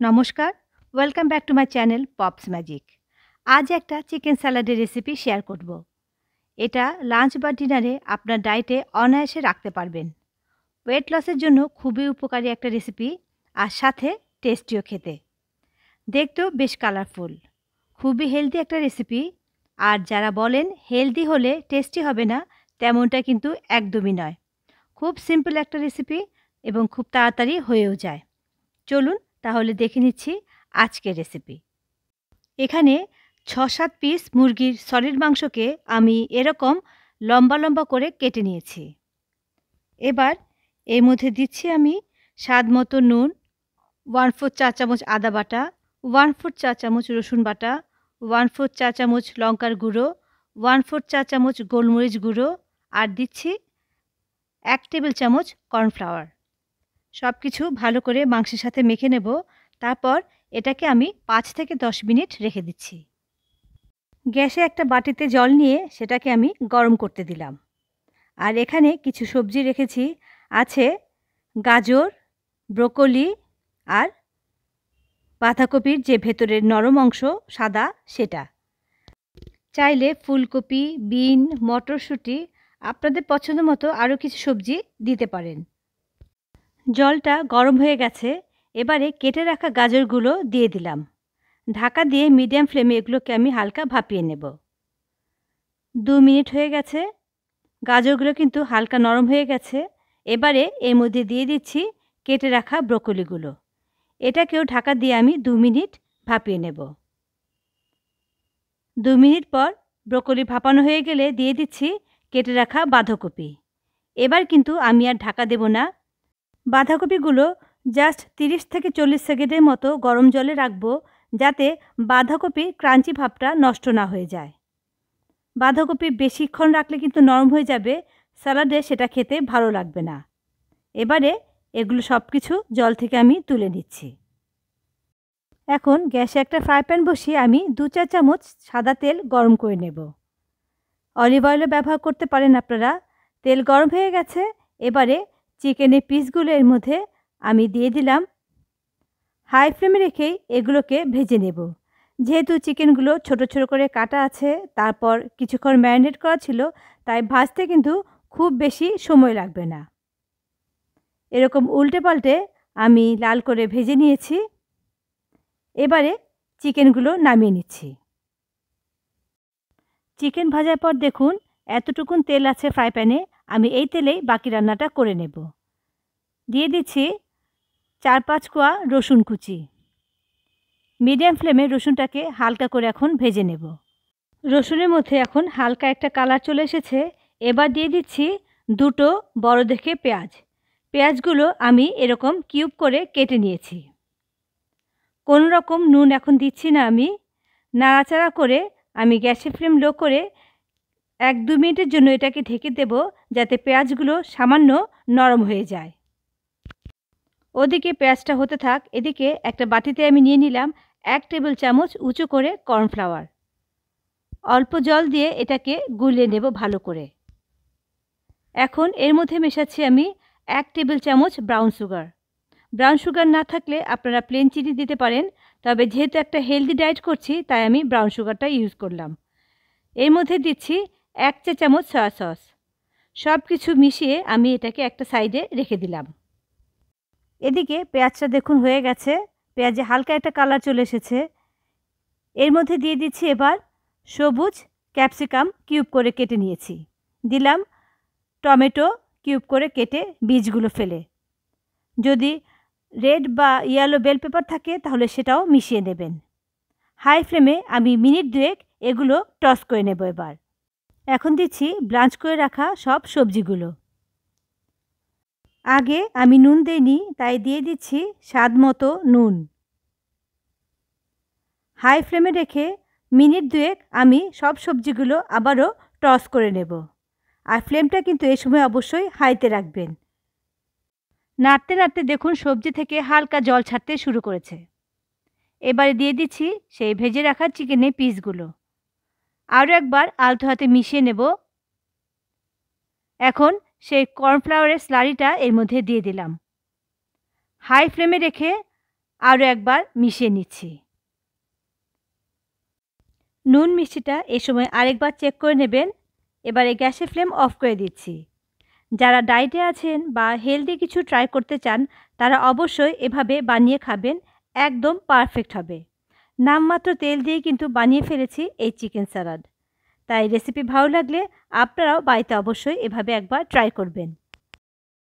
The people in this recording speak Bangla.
নমস্কার, welcome back to my channel pops magic. আজ একটা চিকেন স্যালাডের রেসিপি শেয়ার করব। এটা লাঞ্চ বা ডিনারে আপনার ডায়েটে অনায়াসে রাখতে পারবেন। ওয়েট লসের জন্য খুবই উপকারী একটা রেসিপি, আর সাথে টেস্টিও খেতে। দেখতেও বেশ কালারফুল। খুবই হেলদি একটা রেসিপি। আর যারা বলেন হেলদি হলে টেস্টি হবে না, তেমনটা কিন্তু একদমই নয়। খুব সিম্পল একটা রেসিপি এবং খুব তাড়াতাড়ি হয়েও যায়। চলুন তাহলে দেখে নিচ্ছি আজকের রেসিপি। এখানে ৬-৭ পিস মুরগির সলিড মাংসকে আমি এরকম লম্বা লম্বা করে কেটে নিয়েছি। এবার এর মধ্যে দিচ্ছি আমি স্বাদ মতো নুন, 1/4 চা চামচ আদা বাটা, 1/4 চা চামচ রসুন বাটা, 1/4 চা চামচ লঙ্কার গুঁড়ো, 1/4 চা চামচ গোলমরিচ গুঁড়ো, আর দিচ্ছি 1 টেবিল চামচ কর্নফ্লাওয়ার। সব কিছু ভালো করে মাংসের সাথে মেখে নেব। তারপর এটাকে আমি ৫ থেকে ১০ মিনিট রেখে দিচ্ছি। গ্যাসে একটা বাটিতে জল নিয়ে সেটাকে আমি গরম করতে দিলাম। আর এখানে কিছু সবজি রেখেছি। আছে গাজর, ব্রোকলি আর বাঁধাকপির যে ভেতরের নরম অংশ সাদা সেটা। চাইলে ফুলকপি, বিন, মটরশুঁটি আপনাদের পছন্দ মতো আরও কিছু সবজি দিতে পারেন। জলটা গরম হয়ে গেছে। এবারে কেটে রাখা গাজরগুলো দিয়ে দিলাম। ঢাকা দিয়ে মিডিয়াম ফ্লেমে এগুলোকে আমি হালকা ভাপিয়ে নেব। ২ মিনিট হয়ে গেছে। গাজরগুলো কিন্তু হালকা নরম হয়ে গেছে। এবারে এর মধ্যে দিয়ে দিচ্ছি কেটে রাখা ব্রোকলিগুলো। এটাকেও ঢাকা দিয়ে আমি ২ মিনিট ভাপিয়ে নেব। ২ মিনিট পর ব্রোকলি ভাপানো হয়ে গেলে দিয়ে দিচ্ছি কেটে রাখা বাঁধাকপি। এবার কিন্তু আমি আর ঢাকা দেব না। বাঁধাকপিগুলো জাস্ট ৩০ থেকে ৪০ সেকেন্ডের মতো গরম জলে রাখবো, যাতে বাঁধাকপির ক্রাঞ্চি ভাবটা নষ্ট না হয়ে যায়। বাঁধাকপি বেশিক্ষণ রাখলে কিন্তু নরম হয়ে যাবে, স্যালাডে সেটা খেতে ভালো লাগবে না। এবারে এগুলো সব কিছু জল থেকে আমি তুলে নিচ্ছি। এখন গ্যাসে একটা ফ্রাই প্যান বসিয়ে আমি ২-৪ চামচ সাদা তেল গরম করে নেব। অলিভ অয়েলও ব্যবহার করতে পারেন আপনারা। তেল গরম হয়ে গেছে। এবারে চিকেনের পিসগুলো এর মধ্যে আমি দিয়ে দিলাম। হাই ফ্লেমে রেখেই এগুলোকে ভেজে নেব। যেহেতু চিকেনগুলো ছোট ছোট করে কাটা আছে, তারপর কিছুক্ষণ ম্যারিনেট করা ছিল, তাই ভাজতে কিন্তু খুব বেশি সময় লাগবে না। এরকম উল্টে পাল্টে আমি লাল করে ভেজে নিয়েছি। এবারে চিকেনগুলো নামিয়ে নিচ্ছি। চিকেন ভাজার পর দেখুন এতটুকুন তেল আছে ফ্রাই প্যানে। আমি এই তেলেই বাকি রান্নাটা করে নেব। দিয়ে দিচ্ছি ৪-৫ কোয়া রসুন কুচি। মিডিয়াম ফ্লেমে রসুনটাকে হালকা করে এখন ভেজে নেব। রসুনের মধ্যে এখন হালকা একটা কালার চলে এসেছে। এবার দিয়ে দিচ্ছি ২টো বড় দেখে পেঁয়াজ। পেঁয়াজগুলো আমি এরকম কিউব করে কেটে নিয়েছি। কোনো রকম নুন এখন দিচ্ছি না আমি। নাড়াচাড়া করে আমি গ্যাসের ফ্লেম লো করে ১-২ মিনিটের জন্য এটাকে ঢেকে দেব, যাতে পেঁয়াজগুলো সামান্য নরম হয়ে যায়। ওদিকে পেঁয়াজটা হতে থাক। এদিকে একটা বাটিতে আমি নিয়ে নিলাম ১ টেবিল চামচ উঁচু করে কর্নফ্লাওয়ার। অল্প জল দিয়ে এটাকে গুলিয়ে নেব ভালো করে। এখন এর মধ্যে মেশাচ্ছি আমি ১ টেবিল চামচ ব্রাউন সুগার। ব্রাউন সুগার না থাকলে আপনারা প্লেন চিনি দিতে পারেন, তবে যেহেতু একটা হেলদি ডায়েট করছি তাই আমি ব্রাউন সুগারটা ইউজ করলাম। এর মধ্যে দিচ্ছি ১ চা চামচ সয়া সস। সব কিছু মিশিয়ে আমি এটাকে একটা সাইডে রেখে দিলাম। এদিকে পেঁয়াজটা দেখুন হয়ে গেছে। পেঁয়াজে হালকা একটা কালার চলে এসেছে। এর মধ্যে দিয়ে দিচ্ছি এবার সবুজ ক্যাপসিকাম কিউব করে কেটে নিয়েছি। দিলাম টমেটো কিউব করে কেটে বীজগুলো ফেলে। যদি রেড বা ইয়েলো বেল পেপার থাকে তাহলে সেটাও মিশিয়ে নেবেন। হাই ফ্লেমে আমি মিনিট ২ এগুলো টস করে নেব। এবার এখন দিচ্ছি ব্লাঞ্চ করে রাখা সব সবজিগুলো। আগে আমি নুন দেইনি, তাই দিয়ে দিচ্ছি স্বাদ মতো নুন। হাই ফ্লেমে রেখে মিনিট ২ আমি সব সবজিগুলো আবারও টস করে নেব। আর ফ্লেমটা কিন্তু এই সময় অবশ্যই হাইতে রাখবেন। নাড়তে নাড়তে দেখুন সবজি থেকে হালকা জল ছাড়তে শুরু করেছে। এবারে দিয়ে দিচ্ছি সেই ভেজে রাখা চিকেনের পিসগুলো। আরও একবার আলতো হাতে মিশিয়ে নেব। এখন সেই কর্নফ্লাওয়ারের স্লারিটা এর মধ্যে দিয়ে দিলাম। হাই ফ্লেমে রেখে আরও একবার মিশিয়ে নিচ্ছি। নুন মিষ্টিটা এ সময় আরেকবার চেক করে নেবেন। এবারে গ্যাসের ফ্লেম অফ করে দিচ্ছি। যারা ডায়েটে আছেন বা হেলদি কিছু ট্রাই করতে চান তারা অবশ্যই এভাবে বানিয়ে খাবেন, একদম পারফেক্ট হবে। নামমাত্র তেল দিয়ে কিন্তু বানিয়ে ফেলেছি এই চিকেন স্যালাড। তাই রেসিপি ভালো লাগলে আপনারাও বাড়িতে অবশ্যই এভাবে একবার ট্রাই করবেন।